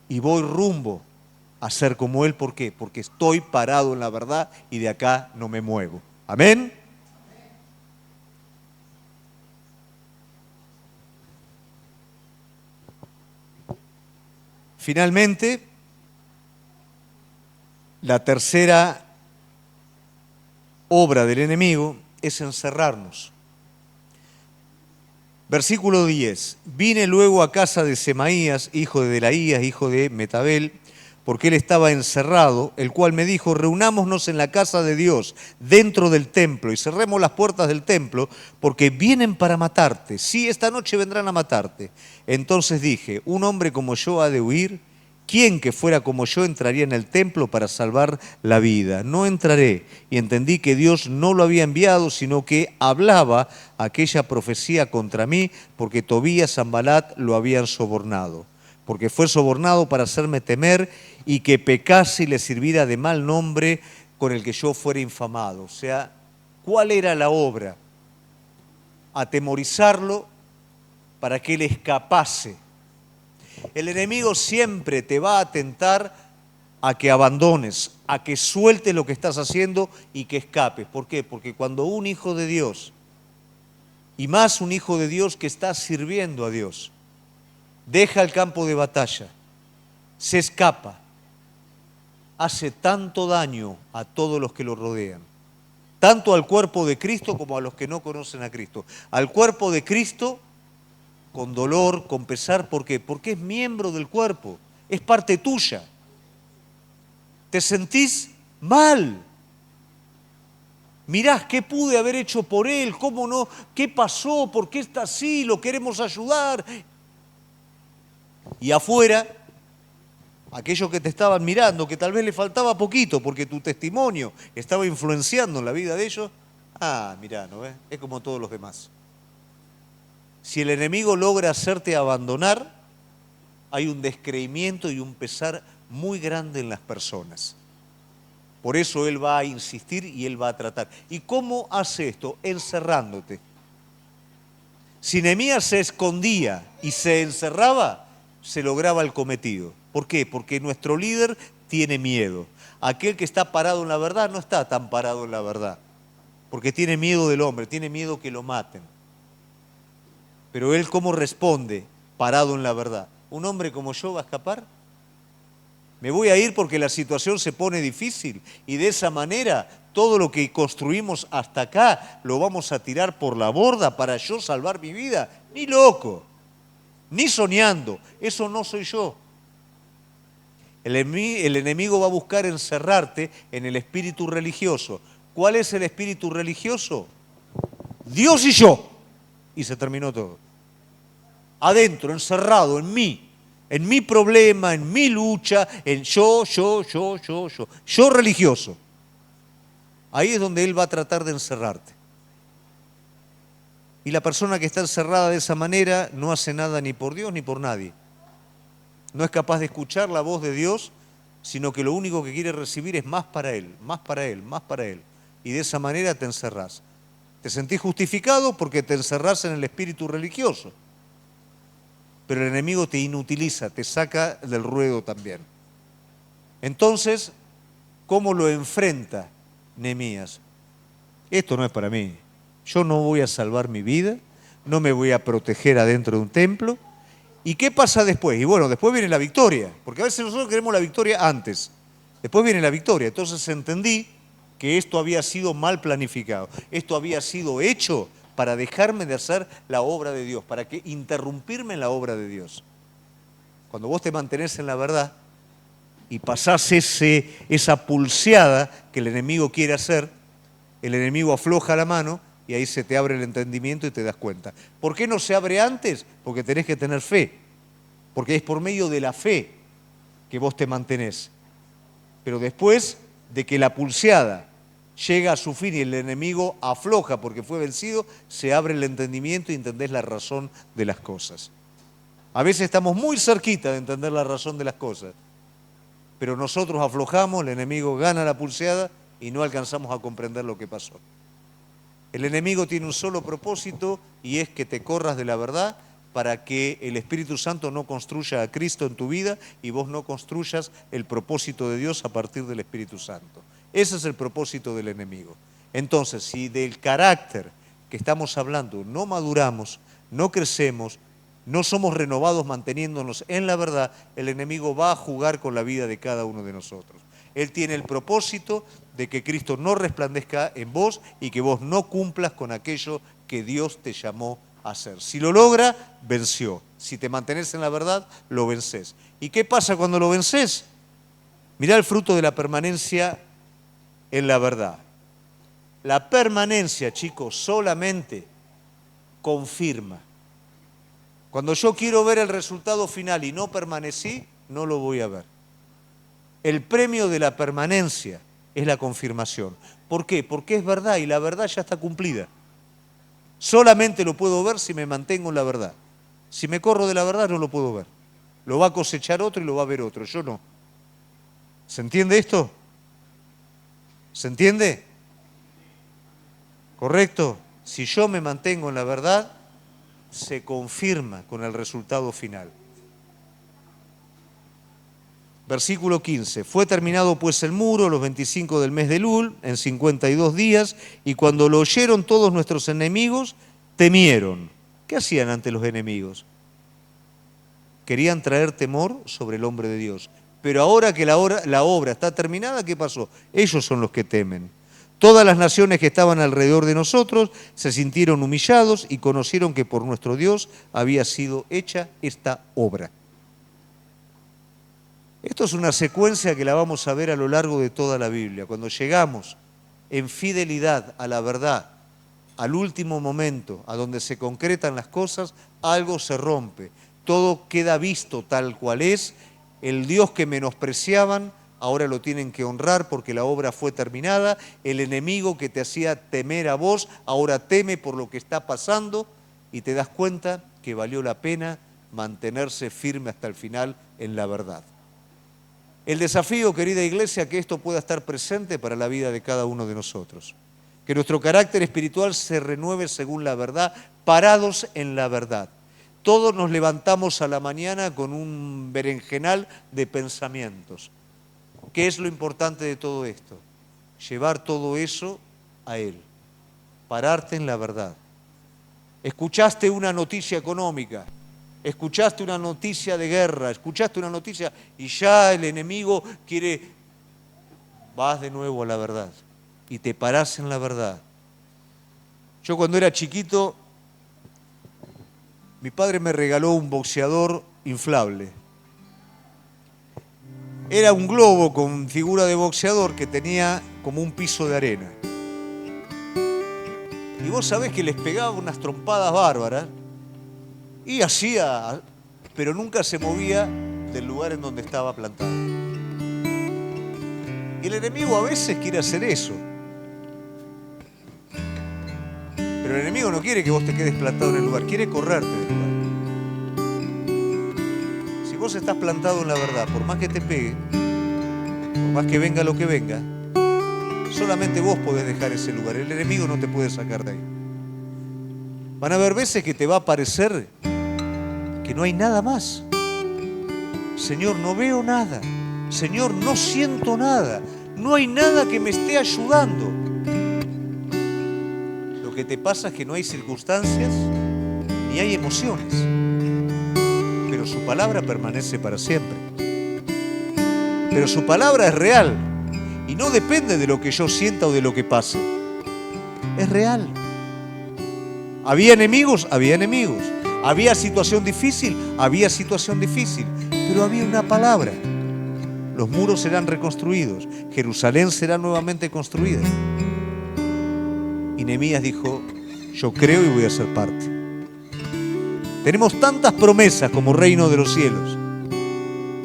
Y voy rumbo a ser como Él, ¿por qué? Porque estoy parado en la verdad y de acá no me muevo. Amén. Finalmente, la tercera obra del enemigo es encerrarnos. Versículo 10. Vine luego a casa de Semaías, hijo de Delaías, hijo de Metabel, porque él estaba encerrado, el cual me dijo, reunámonos en la casa de Dios, dentro del templo, y cerremos las puertas del templo, porque vienen para matarte. Sí, esta noche vendrán a matarte. Entonces dije, un hombre como yo ha de huir. ¿Quién que fuera como yo entraría en el templo para salvar la vida? No entraré. Y entendí que Dios no lo había enviado, sino que hablaba aquella profecía contra mí, porque Tobías y Sanbalat lo habían sobornado. Porque fue sobornado para hacerme temer y que pecase y le sirviera de mal nombre con el que yo fuera infamado. O sea, ¿cuál era la obra? Atemorizarlo para que él escapase. El enemigo siempre te va a tentar a que abandones, a que sueltes lo que estás haciendo y que escapes. ¿Por qué? Porque cuando un hijo de Dios, y más un hijo de Dios que está sirviendo a Dios, deja el campo de batalla, se escapa, hace tanto daño a todos los que lo rodean, tanto al cuerpo de Cristo como a los que no conocen a Cristo. Al cuerpo de Cristo, con dolor, con pesar, ¿por qué? Porque es miembro del cuerpo, es parte tuya. Te sentís mal. Mirás, ¿qué pude haber hecho por él? ¿Cómo no? ¿Qué pasó? ¿Por qué está así? Lo queremos ayudar. Y afuera, aquellos que te estaban mirando, que tal vez le faltaba poquito porque tu testimonio estaba influenciando en la vida de ellos, mirá, ¿no ves? Es como todos los demás. Si el enemigo logra hacerte abandonar, hay un descreimiento y un pesar muy grande en las personas. Por eso él va a insistir y él va a tratar. ¿Y cómo hace esto? Encerrándote. Si Nehemías se escondía y se encerraba, se lograba el cometido. ¿Por qué? Porque nuestro líder tiene miedo. Aquel que está parado en la verdad no está tan parado en la verdad, porque tiene miedo del hombre, tiene miedo que lo maten. Pero él, ¿cómo responde parado en la verdad? ¿Un hombre como yo va a escapar? Me voy a ir porque la situación se pone difícil y de esa manera todo lo que construimos hasta acá lo vamos a tirar por la borda para yo salvar mi vida. Ni loco, ni soñando, eso no soy yo. El enemigo va a buscar encerrarte en el espíritu religioso. ¿Cuál es el espíritu religioso? Dios y yo. Y se terminó todo. Adentro, encerrado en mi problema, en mi lucha, en yo. Yo religioso. Ahí es donde él va a tratar de encerrarte. Y la persona que está encerrada de esa manera no hace nada ni por Dios ni por nadie. No es capaz de escuchar la voz de Dios, sino que lo único que quiere recibir es más para él, más para él, más para él. Y de esa manera te encerrás. Te sentís justificado porque te encerrás en el espíritu religioso. Pero el enemigo te inutiliza, te saca del ruedo también. Entonces, ¿cómo lo enfrenta Nehemías? Esto no es para mí. Yo no voy a salvar mi vida, no me voy a proteger adentro de un templo. ¿Y qué pasa después? Y bueno, después viene la victoria, porque a veces nosotros queremos la victoria antes. Después viene la victoria. Entonces entendí que esto había sido mal planificado. Esto había sido hecho para dejarme de hacer la obra de Dios, para que interrumpirme en la obra de Dios. Cuando vos te mantenés en la verdad y pasás esa pulseada que el enemigo quiere hacer, el enemigo afloja la mano y ahí se te abre el entendimiento y te das cuenta. ¿Por qué no se abre antes? Porque tenés que tener fe, porque es por medio de la fe que vos te mantenés. Pero después de que la pulseada llega a su fin y el enemigo afloja porque fue vencido, se abre el entendimiento y entendés la razón de las cosas. A veces estamos muy cerquita de entender la razón de las cosas, pero nosotros aflojamos, el enemigo gana la pulseada y no alcanzamos a comprender lo que pasó. El enemigo tiene un solo propósito y es que te corras de la verdad para que el Espíritu Santo no construya a Cristo en tu vida y vos no construyas el propósito de Dios a partir del Espíritu Santo. Ese es el propósito del enemigo. Entonces, si del carácter que estamos hablando no maduramos, no crecemos, no somos renovados manteniéndonos en la verdad, el enemigo va a jugar con la vida de cada uno de nosotros. Él tiene el propósito de que Cristo no resplandezca en vos y que vos no cumplas con aquello que Dios te llamó a hacer. Si lo logra, venció. Si te mantenés en la verdad, lo vencés. ¿Y qué pasa cuando lo vencés? Mirá el fruto de la permanencia en la verdad. La permanencia, chicos, solamente confirma. Cuando yo quiero ver el resultado final y no permanecí, no lo voy a ver. El premio de la permanencia es la confirmación. ¿Por qué? Porque es verdad y la verdad ya está cumplida. Solamente lo puedo ver si me mantengo en la verdad. Si me corro de la verdad no lo puedo ver. Lo va a cosechar otro y lo va a ver otro, yo no. ¿Se entiende esto? ¿Se entiende? ¿Correcto? Si yo me mantengo en la verdad, se confirma con el resultado final. Versículo 15. Fue terminado pues el muro los 25 del mes de Elul, en 52 días, y cuando lo oyeron todos nuestros enemigos, temieron. ¿Qué hacían ante los enemigos? Querían traer temor sobre el hombre de Dios. Pero ahora que la obra está terminada, ¿qué pasó? Ellos son los que temen. Todas las naciones que estaban alrededor de nosotros se sintieron humillados y conocieron que por nuestro Dios había sido hecha esta obra. Esto es una secuencia que la vamos a ver a lo largo de toda la Biblia. Cuando llegamos en fidelidad a la verdad, al último momento, a donde se concretan las cosas, algo se rompe. Todo queda visto tal cual es. El Dios que menospreciaban, ahora lo tienen que honrar porque la obra fue terminada. El enemigo que te hacía temer a vos, ahora teme por lo que está pasando y te das cuenta que valió la pena mantenerse firme hasta el final en la verdad. El desafío, querida iglesia, que esto pueda estar presente para la vida de cada uno de nosotros. Que nuestro carácter espiritual se renueve según la verdad, parados en la verdad. Todos nos levantamos a la mañana con un berenjenal de pensamientos. ¿Qué es lo importante de todo esto? Llevar todo eso a Él. Pararte en la verdad. Escuchaste una noticia económica. Escuchaste una noticia de guerra, escuchaste una noticia y ya el enemigo quiere... Vas de nuevo a la verdad y te parás en la verdad. Yo cuando era chiquito, mi padre me regaló un boxeador inflable. Era un globo con figura de boxeador que tenía como un piso de arena. Y vos sabés que les pegaba unas trompadas bárbaras. Y hacía, pero nunca se movía del lugar en donde estaba plantado. Y el enemigo a veces quiere hacer eso. Pero el enemigo no quiere que vos te quedes plantado en el lugar, quiere correrte del lugar. Si vos estás plantado en la verdad, por más que te pegue, por más que venga lo que venga, solamente vos podés dejar ese lugar. El enemigo no te puede sacar de ahí. Van a haber veces que te va a parecer que no hay nada más. Señor, no veo nada. Señor, no siento nada. No hay nada que me esté ayudando. Lo que te pasa es que no hay circunstancias ni hay emociones. Pero su palabra permanece para siempre. Pero su palabra es real. Y no depende de lo que yo sienta o de lo que pase. Es real. ¿Había enemigos? Había enemigos. ¿Había situación difícil? Había situación difícil. Pero había una palabra. Los muros serán reconstruidos. Jerusalén será nuevamente construida. Y Nehemías dijo, yo creo y voy a ser parte. Tenemos tantas promesas como reino de los cielos.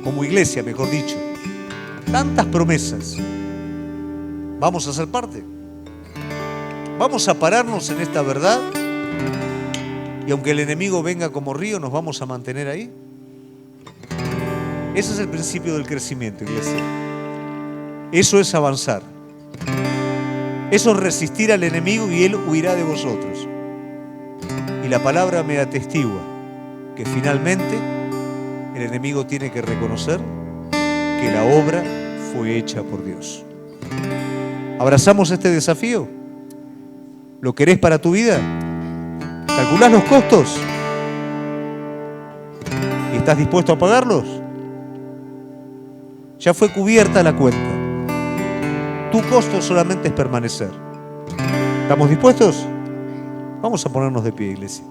como iglesia, mejor dicho. Tantas promesas. ¿Vamos a ser parte? ¿Vamos a pararnos en esta verdad? Y aunque el enemigo venga como río, ¿nos vamos a mantener ahí? Ese es el principio del crecimiento, iglesia. Eso es avanzar. Eso es resistir al enemigo y él huirá de vosotros. Y la palabra me atestigua que finalmente el enemigo tiene que reconocer que la obra fue hecha por Dios. ¿Abrazamos este desafío? ¿Lo querés para tu vida? ¿Calculás los costos? ¿Y estás dispuesto a pagarlos? Ya fue cubierta la cuenta. Tu costo solamente es permanecer. ¿Estamos dispuestos? Vamos a ponernos de pie, iglesia.